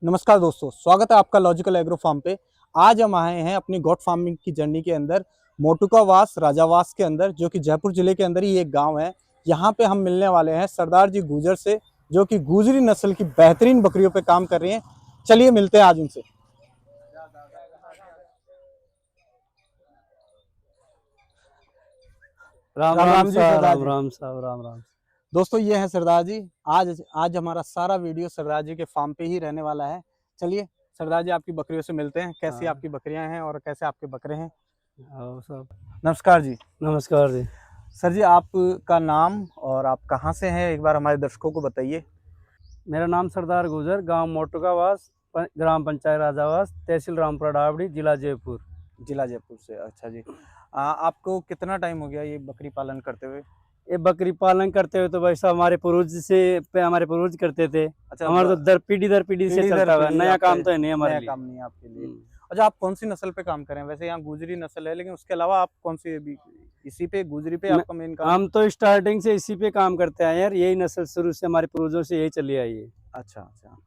नमस्कार दोस्तों, स्वागत है आपका लॉजिकल एग्रो फार्म पे। आज हम आए हैं अपनी गॉट फार्मिंग की जर्नी के अंदर मोटुकावास राजावास के अंदर, जो कि जयपुर जिले के अंदर ही एक गांव है। यहाँ पे हम मिलने वाले हैं सरदार जी गुजर से, जो कि गुजरी नस्ल की बेहतरीन बकरियों पे काम कर रही हैं। चलिए मिलते हैं आज उनसे। राम राम राम राम जी साहब, सरदार राम जी। राम साहब, राम राम। दोस्तों ये है सरदार जी। आज हमारा सारा वीडियो सरदार जी के फार्म पे ही रहने वाला है। चलिए सरदार जी, आपकी बकरियों से मिलते हैं। कैसी हाँ। आपकी बकरियां हैं और कैसे आपके बकरे हैं। और सब नमस्कार जी। नमस्कार जी। सर जी, आपका नाम और आप कहाँ से हैं, एक बार हमारे दर्शकों को बताइए। मेरा नाम सरदार गुजर, गांव मोटुकावास, ग्राम पंचायत राजावास, तहसील रामपुरा डावड़ी, जिला जयपुर। जिला जयपुर से। अच्छा जी। आपको कितना टाइम हो गया ये बकरी पालन करते हुए। ये बकरी पालन करते हुए तो वैसा हमारे हमारे पूर्वज करते थे। अच्छा, हमारे तो दर पीढ़ी से पीढ़ी चलता दर हुआ, पीढ़ी नया आपका काम तो है नहीं हमारे नया लिए। काम नहीं है आपके लिए। अच्छा, आप कौन सी नस्ल पे काम करें। वैसे यहाँ गुजरी नस्ल है, लेकिन उसके अलावा आप कौन सी अभी इसी पे गुजरी पे आपका मेन काम। हम तो स्टार्टिंग से इसी पे काम करते आए यार, यही नस्ल शुरू से हमारे पूर्वजों से यही चली आई है। अच्छा अच्छा।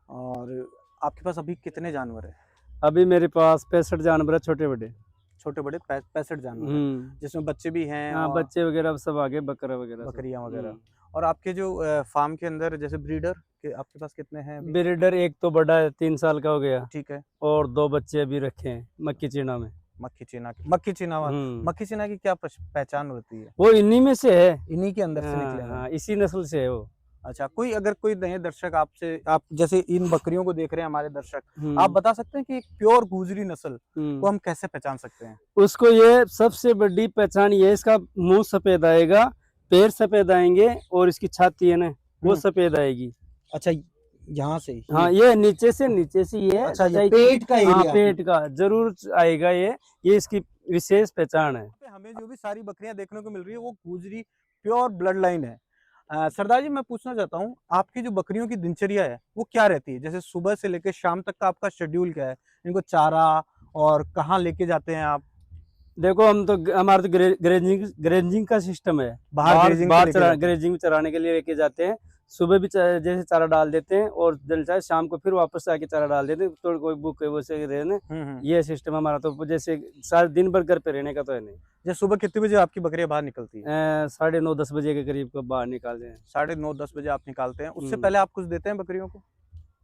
और आपके पास अभी कितने जानवर है। अभी मेरे पास 65 जानवर है, छोटे बड़े। छोटे बड़े 65 जानवर हैं, जिसमें बच्चे भी हैं हाँ, और बच्चे वगैरह सब आगे, बकरा वगैरह सब। बकरियां वगैरह। और आपके जो फार्म के अंदर जैसे ब्रीडर के आपके पास कितने हैं अभी। ब्रीडर एक तो बड़ा है, 3 साल का हो गया, ठीक है। और 2 बच्चे अभी रखे हैं मक्खी चीना में। मक्खी चीना मक्खी चीना की क्या पहचान होती है। वो इन्हीं में से है। इन्हीं के अंदर से निकले हैं। हाँ, इसी नस्ल से है वो। अच्छा, अगर कोई नए दर्शक आप जैसे इन बकरियों को देख रहे हैं हमारे दर्शक, आप बता सकते हैं कि एक प्योर गुजरी नस्ल को हम कैसे पहचान सकते हैं। उसको ये सबसे बड़ी पहचान ये, इसका मुंह सफेद आएगा, पैर सफेद आएंगे, और इसकी छाती है ना वो सफेद आएगी। अच्छा, यहाँ से हाँ, ये नीचे से ये। अच्छा, ये पेट का एरिया। हाँ, पेट का जरूर आएगा ये इसकी विशेष पहचान है। हमें जो भी सारी बकरियां देखने को मिल रही है वो गुजरी प्योर ब्लड लाइन है। सरदार जी, मैं पूछना चाहता हूँ, आपकी जो बकरियों की दिनचर्या है वो क्या रहती है। जैसे सुबह से लेकर शाम तक का आपका शेड्यूल क्या है। इनको चारा और कहाँ लेके जाते हैं आप। देखो, हमारा तो ग्रेजिंग का सिस्टम है। बाहर ग्रेजिंग में चराने के लिए लेके जाते हैं। सुबह भी जैसे चारा डाल देते हैं, और जल चाहे शाम को फिर वापस आके चारा डाल देते हैं। तो कोई भूखे वैसे रहने, ये सिस्टम हमारा। तो जैसे सारे दिन भर घर पे रहने का तो है नहीं। जैसे सुबह कितने बजे आपकी बकरियां बाहर निकलती है। 9:30-10 बजे के करीब को बाहर निकालते हैं। 9:30-10 बजे आप निकालते हैं। उससे पहले आप कुछ देते हैं बकरियों को।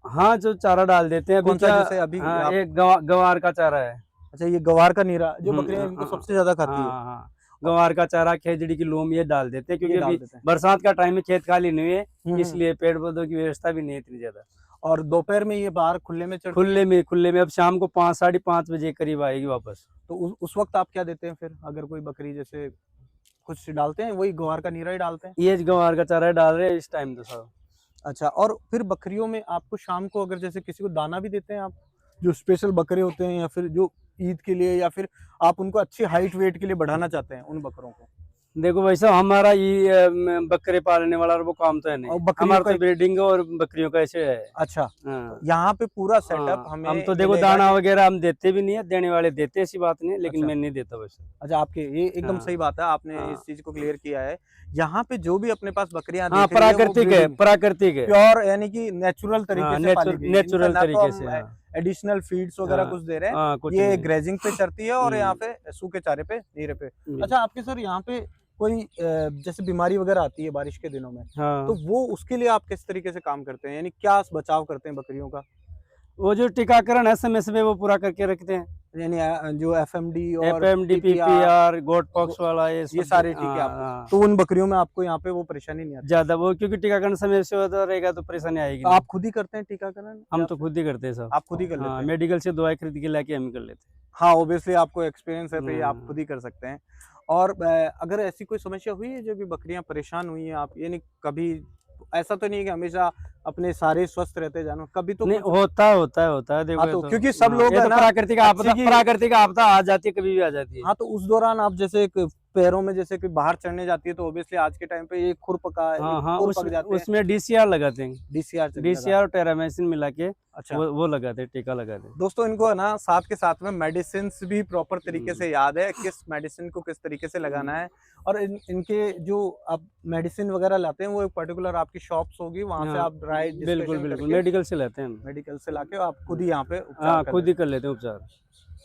हाँ, जो चारा डाल देते हैं। कौन सा जैसे अभी एक गंवार का चारा है। अच्छा, ये गवार का नीरा जो बकरियां इनको सबसे ज्यादा खाती है। हाँ, गंवार का चारा, खेजड़ी की लोम, ये डाल देते हैं, क्योंकि अभी बरसात का टाइम में खेत खाली नहीं है, इसलिए पेड़ पौधों की व्यवस्था भी नहीं है इतनी ज्यादा। और दोपहर में ये बाहर खुले में खुले में अब शाम को 5-5:30 बजे करीब आएगी वापस। तो उस वक्त आप क्या देते हैं फिर। अगर कोई बकरी जैसे कुछ डालते हैं, वही गवार का नीरा ही डालते हैं। ये गंवार का चारा डाल रहे हैं इस टाइम तो सब। अच्छा, और फिर बकरियों में आपको शाम को अगर जैसे किसी को दाना भी देते हैं आप, जो स्पेशल बकरे होते हैं, या फिर जो ईद के लिए, या फिर आप उनको अच्छी हाइट वेट के लिए बढ़ाना चाहते हैं उन बकरों को। देखो, वैसा हमारा ये बकरे पालने वाला वो काम तो है नहीं। हमारा तो ब्रीडिंग और बकरियों का ऐसे है। अच्छा, यहाँ पे पूरा सेटअप हमें। हम तो देखो दाना वगैरह हम देते भी नहीं है, देने वाले देते, ऐसी बात नहीं, लेकिन मैं नहीं देता वैसे। अच्छा, आपके ये एकदम सही बात है, आपने इस चीज को क्लियर किया है। यहाँ पे जो भी अपने पास बकरियां प्राकृतिक है, प्योर, यानी कि नेचुरल तरीके से एडिशनल फीड्स वगैरह कुछ दे रहे हैं। ये ग्रेजिंग पे चरती है और यहाँ पे सूखे चारे पे, नीरे पे। अच्छा, आपके सर यहाँ पे कोई जैसे बीमारी वगैरह आती है बारिश के दिनों में, तो वो उसके लिए आप किस तरीके से काम करते हैं, यानी क्या बचाव करते हैं बकरियों का। वो जो टीकाकरण है समय समय वो पूरा करके रखते हैं, यानी जो FMD और PPR, गोट पॉक्स वाला, ये सारे टीके आप। तो उन बकरियों में आपको यहाँ पे वो परेशानी नहीं आती ज्यादा, वो क्योंकि टीकाकरण समय से होता रहेगा तो परेशानी आएगी। तो आप खुद ही करते हैं टीकाकरण। हम तो खुद ही करते हैं सब। आप खुद ही कर लेते हैं। मेडिकल से दवाई खरीद के लाके हम कर लेते हैं। हाँ, ओब्वियसली आपको एक्सपीरियंस है तो ये आप खुद ही कर सकते हैं। और अगर ऐसी कोई समस्या हुई है जो भी बकरियां परेशान हुई हैं, आप यानी कभी ऐसा तो नहीं है कि हमेशा अपने सारे स्वस्थ रहते जानवर, कभी तो नहीं होता है देखो। तो क्योंकि सब लोग प्राकृतिक आपदा आ जाती है, कभी भी आ जाती है। हाँ, तो उस दौरान आप जैसे एक पैरों में जैसे कि बाहर चढ़ने जाती है तो ऑब्वियसली आज के टाइम पे ये खुर पक जाते हैं, उसमें डीसीआर लगाते हैं, डीसीआर और टेरामेसिन मिला के अच्छा वो लगाते हैं, टीका लगाते हैं। दोस्तों इनको है ना साथ के साथ में मेडिसिन भी प्रॉपर तरीके से याद है, किस मेडिसिन को किस तरीके से लगाना है। और इनके जो आप मेडिसिन वगैरह लाते हैं वो एक पर्टिकुलर आपकी शॉप्स होगी, वहां से आप राइट बिल्कुल बिल्कुल मेडिकल से लेते हैं, मेडिकल से लाके आप खुद ही यहाँ पे खुद ही कर लेते हैं उपचार।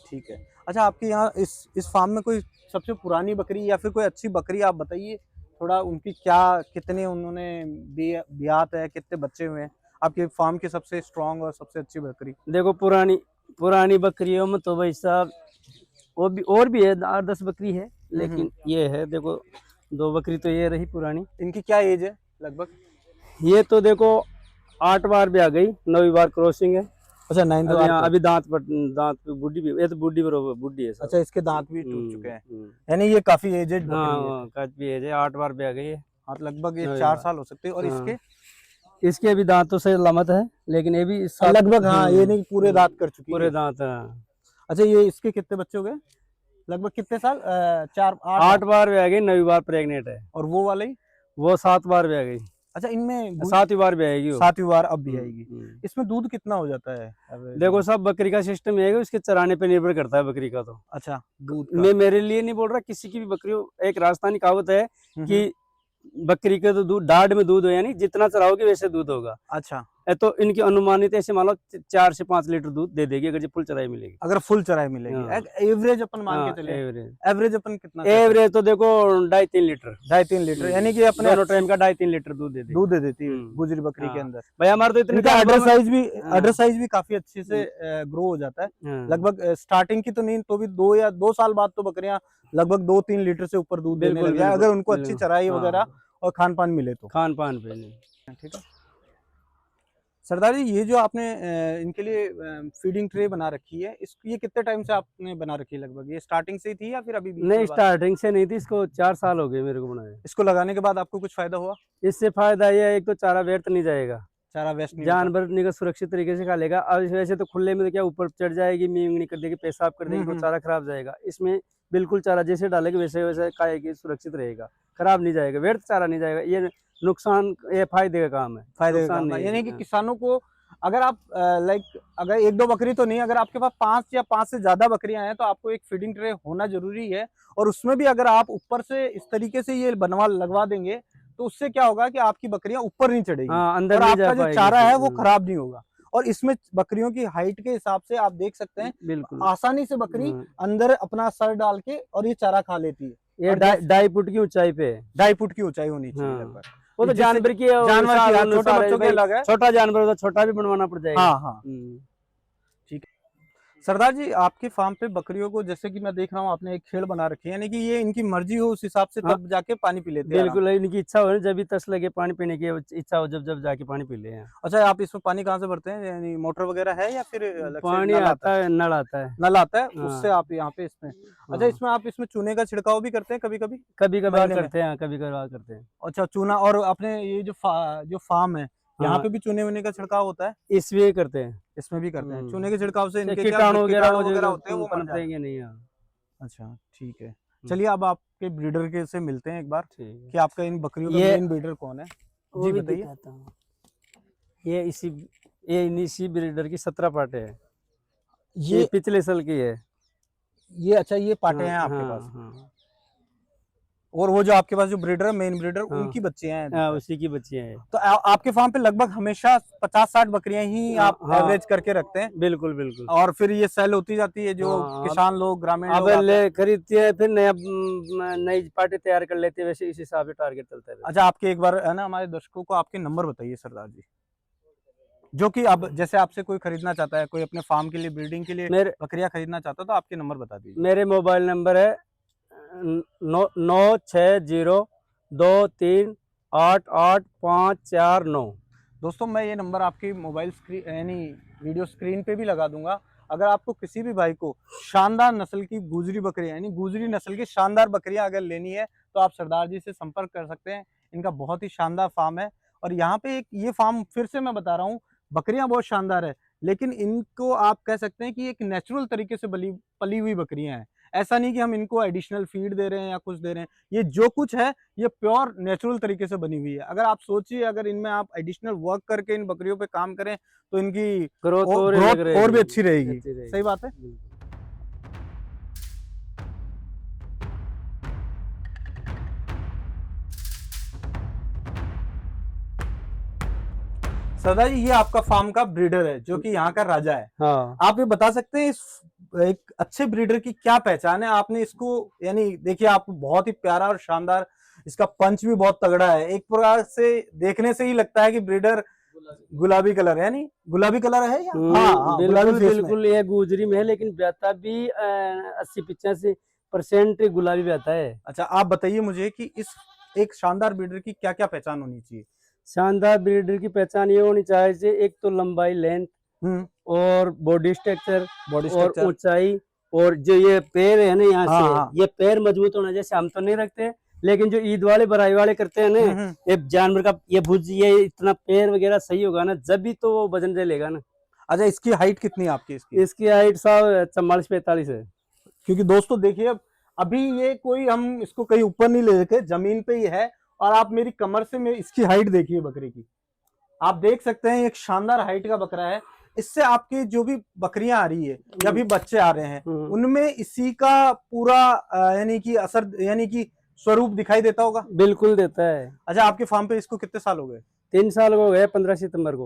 ठीक है। अच्छा आपके यहाँ इस फार्म में कोई सबसे पुरानी बकरी या फिर कोई अच्छी बकरी आप बताइए थोड़ा, उनकी क्या कितने उन्होंने ब्यात है, कितने बच्चे हुए हैं आपके फार्म की सबसे स्ट्रॉन्ग और सबसे अच्छी बकरी? देखो पुरानी बकरियों में तो भाई साहब वो भी और भी है, 8-10 बकरी है, लेकिन ये है देखो 2 बकरी तो ये रही पुरानी। इनकी क्या एज है लगभग? ये तो देखो 8 बार भी आ गई, 9वीं बार क्रॉसिंग है। अच्छा 9 बार अभी दांत पे बुड्ढी भी, ये तो बुड्ढी है। अच्छा इसके दांत भी टूट चुके हैं, यानी ये काफी एजेड बकरी है। काफी एज है, 8 बार भी आ गई है। हाँ लगभग ये 4 साल हो सकते हैं। और इसके अभी दांत तो सही सलामत है, लेकिन ये भी लगभग हाँ ये नहीं पूरे दांत कर चुकी है, पूरे दांत। अच्छा ये इसके कितने बच्चे हो गए लगभग, कितने साल? 8 बार भी आ गई, 9वीं बार प्रेग्नेंट है। और वो वाले वो 7 बार भी आ गई। अच्छा इनमें 7वीं बार भी आएगी, 7वीं बार अब भी आएगी। इसमें दूध कितना हो जाता है? देखो सब बकरी का सिस्टम है, उसके चराने पे निर्भर करता है बकरी का तो। अच्छा दूध मैं मेरे लिए नहीं बोल रहा, किसी की भी बकरी हो। एक राजस्थानी कहावत है कि बकरी के तो दूध डाढ़ में दूध हो, यानी जितना चराओगे वैसे दूध होगा। अच्छा तो इनकी अनुमानित ऐसे मान लो 4 से 5 लीटर दूध दे देगी अगर फुल चराई मिलेगी। अगर फुल चराई मिलेगी एवरेज अपन मान के चले, एवरेज अपन कितना? एवरेज तो देखो 2.5-3 लीटर, 2.5-3 लीटर, यानी कि अपने दोनों टाइम का 2.5-3 लीटर दूध दे देती है गुजरी बकरी के अंदर। भाई हमारे तो इतने अडर साइज भी काफी अच्छे से ग्रो हो जाता है। लगभग स्टार्टिंग की तो नहीं तो भी 2 साल बाद तो बकरियां लगभग 2-3 लीटर से ऊपर दूध देने लग जाए, अगर उनको अच्छी चराई वगैरह और खान पान मिले तो। खान पान पे नहीं। ठीक है सरदार जी, ये जो आपने इनके लिए फीडिंग ट्रे बना रखी है, ये कितने टाइम से आपने बना रखी है लगभग? ये स्टार्टिंग से ही थी या फिर अभी भी? नहीं स्टार्टिंग से नहीं थी, इसको 4 साल हो गए मेरे को बनाए। इसको लगाने के बाद आपको कुछ फायदा हुआ? इससे फायदा ये है, एक तो चारा व्यर्थ नहीं जाएगा, चारा वेस्ट नहीं, जानवर निकल सुरक्षित तरीके से खा लेगा। अब वैसे तो खुले में तो क्या ऊपर चढ़ जाएगी, मींग कर देगी, पेशाब कर देगी तो चारा खराब जाएगा। इसमें बिल्कुल चारा जैसे डालेगी वैसे वैसे खाएगी, सुरक्षित रहेगा, खराब नहीं जाएगा, व्यर्थ चारा नहीं जाएगा। ये नुकसान, ये फायदे का काम है, फायदे का काम है। यानी कि किसानों को अगर आप अगर 1-2 बकरी तो नहीं, अगर आपके पास 5 या 5 से ज्यादा बकरियां हैं तो आपको एक फीडिंग ट्रे होना जरूरी है। और उसमें भी अगर आप ऊपर से इस तरीके से ये लगवा देंगे तो उससे क्या होगा कि आपकी बकरियां ऊपर नहीं चढ़ेगी, अंदर और आपका जो चारा है वो खराब नहीं होगा। और इसमें बकरियों की हाइट के हिसाब से आप देख सकते हैं, बिल्कुल आसानी से बकरी अंदर अपना सर डाल के और ये चारा खा लेती है। ये 2.5 फुट की ऊंचाई पे, 2.5 फुट की ऊंचाई होनी चाहिए लगभग। वो तो जानवर की छोटे बच्चों के अलग है, छोटा जानवर तो छोटा भी बनवाना पड़ जाएगा। हाँ ठीक है सरदार जी, आपके फार्म पे बकरियों को जैसे कि मैं देख रहा हूँ आपने एक खेल बना रखी है, यानी कि ये इनकी मर्जी हो उस हिसाब से तब जाके पानी पी लेते हैं। बिल्कुल इनकी इच्छा हो, जब भी तस लगे पानी पीने की इच्छा हो, जब जाके पानी पी ले। अच्छा आप इसमें पानी कहाँ से भरते हैं, यानी मोटर वगैरह है या फिर पानी आता है? नल आता है, उससे आप यहाँ पे इसमें। अच्छा इसमें आप इसमें चूने का छिड़काव भी करते हैं कभी कभार करते हैं, कभी कभार करते हैं। अच्छा चूना, और अपने ये जो फार्म है यहाँ पे भी चूने वूने का छिड़काव होता है? इसमें करते हैं, इसमें भी करते हैं। चूने के छिड़काव से इनके कीटाणु वगैरह होते हैं वो मर जाएंगे नहीं। अच्छा ठीक है, चलिए अब आपके ब्रीडर के से मिलते हैं एक बार कि आपका इन बकरियों का मेन ब्रीडर कौन है। जी बताइए। ये इसी ब्रीडर की 17 पाटे है, ये पिछले साल की है ये। अच्छा ये पाटे हैं आपके पास? और वो जो आपके पास जो ब्रीडर है मेन ब्रीडर, उनकी बच्चियां हैं? उसी की बच्चियां हैं। तो आपके फार्म पे लगभग हमेशा 50-60 बकरियां ही आप एवरेज करके रखते हैं? बिल्कुल बिल्कुल। और फिर ये सेल होती जाती है, जो किसान लोग ग्रामीण लोग खरीदते हैं, फिर नई पार्टी तैयार कर लेते हैं, वैसे इस हिसाब से टारगेट चलता है। अच्छा आपके एक बार है ना हमारे दर्शकों को आपके नंबर बताइए सरदार जी, जो कि अब जैसे आपसे कोई खरीदना चाहता है, कोई अपने फार्म के लिए ब्रीडिंग के लिए बकरियां खरीदना चाहता है, तो आपके नंबर बता दीजिए। मेरे मोबाइल नंबर है 960223885549। दोस्तों मैं ये नंबर आपकी मोबाइल स्क्रीन यानी वीडियो स्क्रीन पे भी लगा दूंगा। अगर आपको किसी भी भाई को शानदार नस्ल की गुजरी बकरियां यानी गुजरी नस्ल की शानदार बकरियां अगर लेनी है तो आप सरदार जी से संपर्क कर सकते हैं। इनका बहुत ही शानदार फार्म है, और यहाँ पे एक ये फार्म फिर से मैं बता रहा हूँ, बकरियां बहुत शानदार है, लेकिन इनको आप कह सकते हैं कि एक नेचुरल तरीके से पली हुई बकरियां हैं। ऐसा नहीं कि हम इनको एडिशनल फीड दे रहे हैं या कुछ दे रहे हैं, ये जो कुछ है ये प्योर नेचुरल तरीके से बनी हुई है। अगर आप सोचिए, अगर इनमें आप एडिशनल वर्क करके इन बकरियों पे काम करें तो इनकी ग्रोथ और भी अच्छी रहेगी। सही बात है। सरदार जी, ये आपका फार्म का ब्रीडर है जो कि यहाँ का राजा है। हाँ। आप ये बता सकते हैं इस एक अच्छे ब्रीडर की क्या पहचान है? आपने इसको, यानी देखिए, आपको बहुत ही प्यारा और शानदार, इसका पंच भी बहुत तगड़ा है। एक प्रकार से देखने से ही लगता है कि ब्रीडर गुलाबी कलर है, यानी गुलाबी कलर है या? हाँ, बिल्कुल बिल्कुल, ये गुजरी में है, लेकिन ब्याता भी 80-85% गुलाबी ब्याता है। अच्छा, आप बताइए मुझे कि इस एक शानदार ब्रीडर की क्या क्या पहचान होनी चाहिए? शानदार ब्रीडर की पहचान ये होनी चाहिए, एक तो लंबाई, लेंथ, और बॉडी स्ट्रक्चर और ऊंचाई, और जो ये पैर है ना यहाँ से, ये पैर मजबूत होना। जैसे हम तो नहीं रखते, लेकिन जो ईद वाले बराई वाले करते हैं ना, ये जानवर का ये भुज, ये इतना पैर वगैरह सही होगा ना, जब भी तो वो वजन दे लेगा ना। अच्छा, इसकी हाइट कितनी है आपकी? इसकी हाइट 44-45 है। क्योंकि दोस्तों देखिए, अभी ये कोई, हम इसको कहीं ऊपर नहीं ले जाते, जमीन पे ही है, और आप मेरी कमर से इसकी हाइट देखिए बकरी की। आप देख सकते हैं एक शानदार हाइट का बकरा है। इससे आपकी जो भी बकरियां आ रही है या भी बच्चे आ रहे हैं, उनमें इसी का पूरा यानी कि असर, यानी कि स्वरूप दिखाई देता होगा। बिल्कुल देता है। अच्छा, आपके फार्म पे इसको कितने साल हो गए? 3 साल हो गए। 15 सितंबर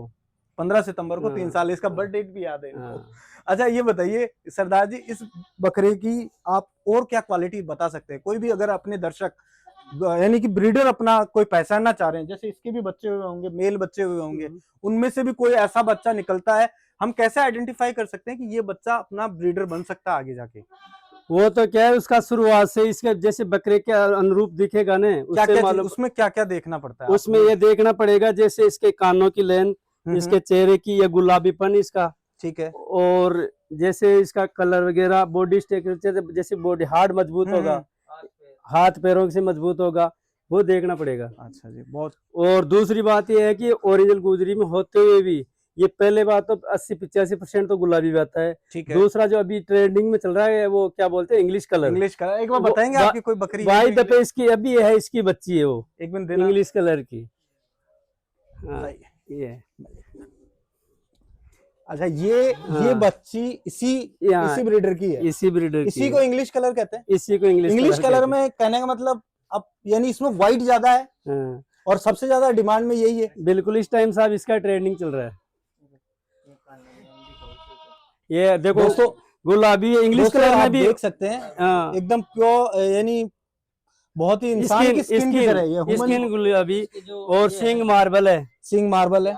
को 3 साल। इसका बर्थ डेट भी याद है। अच्छा, ये बताइए सरदार जी, इस बकरे की आप और क्या क्वालिटी बता सकते हैं? कोई भी अगर अपने दर्शक, यानी कि ब्रीडर अपना कोई पहचानना चाह रहे हैं, जैसे इसके भी बच्चे हुए होंगे, मेल बच्चे हुए होंगे, उनमें से भी कोई ऐसा बच्चा निकलता है, हम कैसे आइडेंटिफाई कर सकते हैं कि ये बच्चा अपना ब्रीडर बन सकता है आगे जाके? वो तो क्या है, उसका शुरुआत से इसके जैसे बकरे के अनुरूप दिखेगा ना, उससे मालूम। उसमें क्या क्या देखना पड़ता है? उसमें ये देखना पड़ेगा, जैसे इसके कानों की लेंथ, इसके चेहरे की, ये गुलाबीपन इसका, ठीक है, और जैसे इसका कलर वगैरह, बॉडी स्ट्रक्चर, जैसे बॉडी हार्ड मजबूत होगा, हाथ पैरों से मजबूत होगा, वो देखना पड़ेगा। अच्छा जी, बहुत। और दूसरी बात ये है कि ओरिजिनल गुजरी में होते हुए भी, ये पहले बात तो 80-85% तो गुलाबी आता है। ठीक है। दूसरा जो अभी ट्रेंडिंग में चल रहा है, वो क्या बोलते हैं, इंग्लिश कलर। एक बार बताएंगे आपकी कोई बकरी? वाई दफे इसकी अभी है, इसकी बच्ची है वो, एक मिनट, इंग्लिश कलर की। हाँ, ये अच्छा, ये बच्ची इसी ब्रीडर की है? इसी ब्रीडर की। इसी को इंग्लिश कलर कहते हैं? इसी को इंग्लिश कलर में कहने का मतलब, अब यानी इसमें व्हाइट ज्यादा है, और सबसे ज्यादा डिमांड में यही है। बिल्कुल, इस टाइम साहब इसका ट्रेंडिंग चल रहा है। ये देखो दोस्तों, गुलाबी इंग्लिश कलर में भी देख सकते हैं, एकदम प्योर, यानी बहुत ही इंसान की स्किन की तरह है। स्किन गुलाबी, और सिंग मार्बल है। सिंग मार्बल है,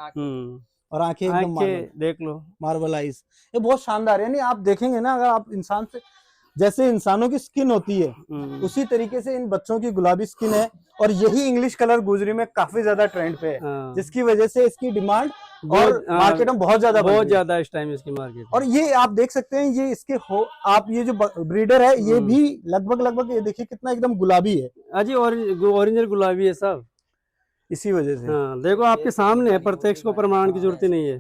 और आंखें एकदम देख लो, मार्बल आइज। ये बहुत शानदार है। यानी आप देखेंगे ना, अगर आप इंसान से, जैसे इंसानों की स्किन होती है, उसी तरीके से इन बच्चों की गुलाबी स्किन है, और यही इंग्लिश कलर गुजरी में काफी ज्यादा ट्रेंड पे है, जिसकी वजह से इसकी डिमांड और मार्केट में बहुत ज्यादा इस टाइम इसकी मार्केट। और ये आप देख सकते हैं, ये इसके आप ये जो ब्रीडर है, ये भी लगभग ये देखिए कितना एकदम गुलाबी है। अजी, ओरिजिनल गुलाबी है सब, इसी वजह से। देखो आपके सामने है, प्रत्यक्ष को प्रमाण की जरूरत नहीं है।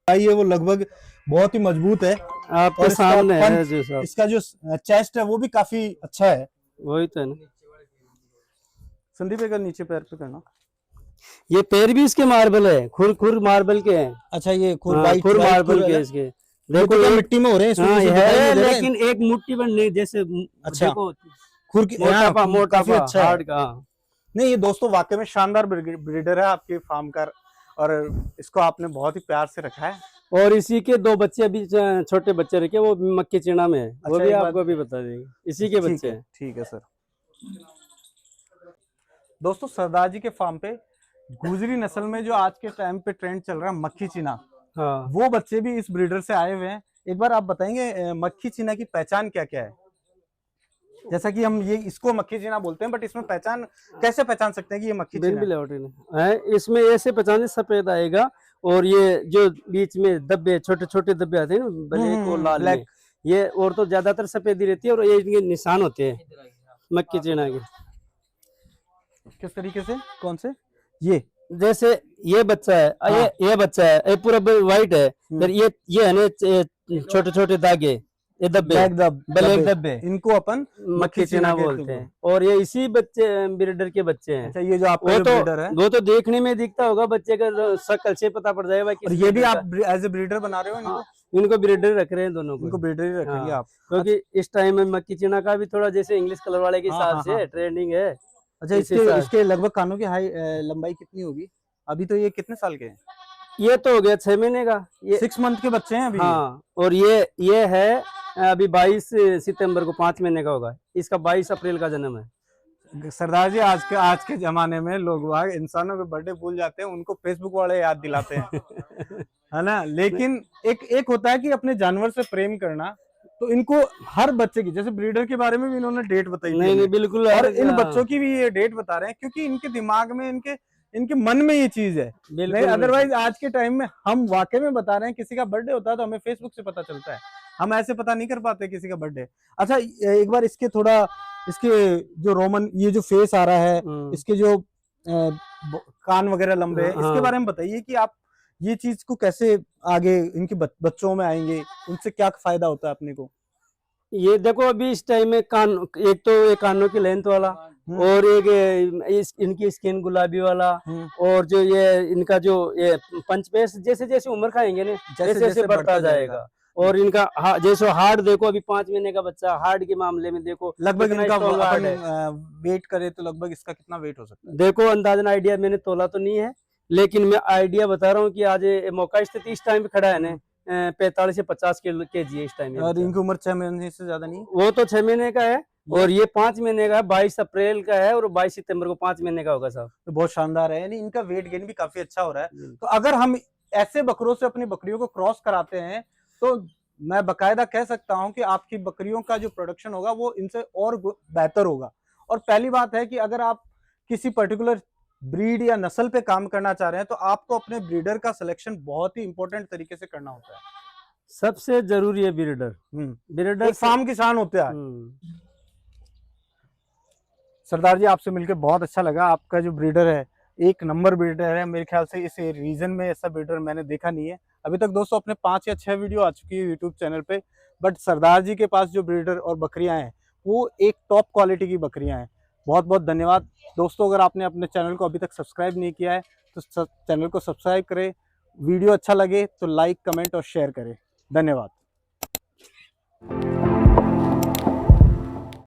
ये वो लगभग बहुत ही मजबूत है, आपके सामने है जो सब। इसका जो चेस्ट है वो भी काफी अच्छा है। वही तो है ना। संदीप का नीचे पैर पे करना। ये पैर भी इसके मार्बल है, खुर मार्बल के हैं। अच्छा, ये खुर मार्बल के इसके। देखो ये मिट्टी में हो रहे हैं, लेकिन एक मुट्ठी बन नहीं, जैसे अच्छा, देखो खुर की मोटा अच्छा हार्ड का। नहीं, ये दोस्तों वाकई में शानदार ब्रीडर है आपके फार्म का, और इसको आपने बहुत ही प्यार से रखा है। और इसी के 2 बच्चे अभी छोटे बच्चे रखे, वो मक्की चीना में है। अच्छा, वो भी आपको अभी बता देंगे, इसी के बच्चे हैं। ठीक है सर। दोस्तों, सरदार जी के फार्म पे गुजरी नस्ल में जो आज के टाइम पे ट्रेंड चल रहा है, मक्खी चीना, वो बच्चे भी इस ब्रीडर से आए हुए हैं। एक बार आप बताएंगे मक्खी चीना की पहचान क्या क्या है? जैसा कि हम ये इसको मक्खी चीना बोलते हैं, बट इसमें कैसे पहचान सकते हैं कि ये मक्खी चीना है? इसमें ऐसे पहचान, सफेद आएगा, और ये जो बीच में धब्बे, छोटे छोटे धब्बे आते हैं ना, ब्लैक और लाल में, ये और तो ज्यादातर सफेदी रहती है, और ये इनके निशान होते हैं मक्खी चीना के। किस तरीके से? कौन से? ये जैसे ये बच्चा है, ये बच्चा है, ये पूरा व्हाइट है, फिर ये है ना छोटे छोटे धागे, ये दब्बे, ब्लैक दब्बे, इनको अपन मक्खी चीना बोलते हैं। और ये इसी बच्चे ब्रीडर के बच्चे हैं। अच्छा, ये जो आपका ब्रीडर है, वो तो देखने में दिखता होगा, बच्चे का शक्ल से पता पड़ जाएगा। और ये भी आप एज ए ब्रीडर बना रहे हो इनको? इनको ब्रीडर रख रहे हैं, दोनों को। इनको ब्रीडर ही रखेंगे आप, क्योंकि इस टाइम में मक्खी चीना का भी थोड़ा जैसे इंग्लिश कलर वाले के हिसाब से ट्रेंडिंग है। अच्छा, इसके लगभग कानों की लंबाई कितनी होगी? अभी तो ये कितने साल के हैं? ये तो हो गया 6 महीने का, ये 6 मंथ के बच्चे हैं अभी। हाँ, और ये है अभी 22 सितंबर को 5 महीने का होगा। इसका 22 अप्रैल का जन्म है। सरदार जी, आज के जमाने में लोग इंसानों के बर्थडे भूल जाते हैं, उनको फेसबुक वाले याद दिलाते हैं है ना। लेकिन एक होता है कि अपने जानवर से प्रेम करना। तो इनको हर बच्चे की, जैसे ब्रीडर के बारे में भी इन्होंने डेट बताई, नहीं बिल्कुल, और इन बच्चों की भी ये डेट बता रहे हैं, क्योंकि इनके दिमाग में, इनके मन में ये चीज है। नहीं, अदरवाइज आज के टाइम में हम वाकई में बता रहे हैं, किसी का बर्थडे होता है तो हमें फेसबुक से पता चलता है, हम ऐसे पता नहीं कर पाते किसी का बर्थडे। अच्छा, एक बार इसके जो रोमन, ये जो फेस आ रहा है, इसके जो कान वगैरह लंबे हैं, इसके बारे में बताइए कि आप ये चीज को कैसे आगे इनके बच्चों में आएंगे, उनसे क्या फायदा होता है अपने को? ये देखो, अभी इस टाइम में एक तो ये कानों की लेंथ वाला, और एक इनकी स्किन गुलाबी वाला, और जो ये इनका जो ये पंचपेश, जैसे जैसे उम्र खाएंगे ना, जैसे जैसे बढ़ता जाएगा। और इनका जैसे हार्ट देखो, अभी 5 महीने का बच्चा, हार्ट के मामले में देखो लगभग इनका वेट करे तो लगभग इसका कितना वेट हो सकता है? देखो, अंदाजन आइडिया मैंने तोला तो नहीं है, लेकिन मैं आइडिया बता रहा हूँ कि आज मौका स्थिति इस टाइम पे खड़ा है ना, 45 से 50 केजी है इस टाइम। और इनकी उम्र 6 महीने से ज्यादा नहीं? वो तो 6 महीने का है, और ये 5 महीने का है, 22 अप्रैल का है, और 22 सितंबर को 5 महीने का होगा साहब। तो बहुत शानदार है, यानी इनका वेट गेन भी काफी अच्छा हो रहा है। तो अगर हम ऐसे बकरों से अपनी बकरियों को क्रॉस कराते हैं, तो मैं बकायदा कह सकता हूं कि आपकी बकरियों का जो प्रोडक्शन होगा वो इनसे और बेहतर होगा। और पहली बात है कि अगर आप किसी पर्टिकुलर ब्रीड या नस्ल पे काम करना चाह रहे हैं, तो आपको अपने ब्रीडर का सिलेक्शन बहुत ही इंपॉर्टेंट तरीके से करना होता है। सबसे जरूरी है ब्रीडर। ब्रीडर फार्म किसान होते हैं। सरदार जी, आपसे मिलकर बहुत अच्छा लगा। आपका जो ब्रीडर है, एक नंबर ब्रीडर है। मेरे ख्याल से इस रीजन में ऐसा ब्रीडर मैंने देखा नहीं है अभी तक। दोस्तों, अपने 5 या 6 वीडियो आ चुकी है यूट्यूब चैनल पे, बट सरदार जी के पास जो ब्रीडर और बकरियां हैं, वो एक टॉप क्वालिटी की बकरियां हैं। बहुत बहुत धन्यवाद दोस्तों। अगर आपने अपने चैनल को अभी तक सब्सक्राइब नहीं किया है तो चैनल को सब्सक्राइब करें। वीडियो अच्छा लगे तो लाइक, कमेंट और शेयर करें। धन्यवाद।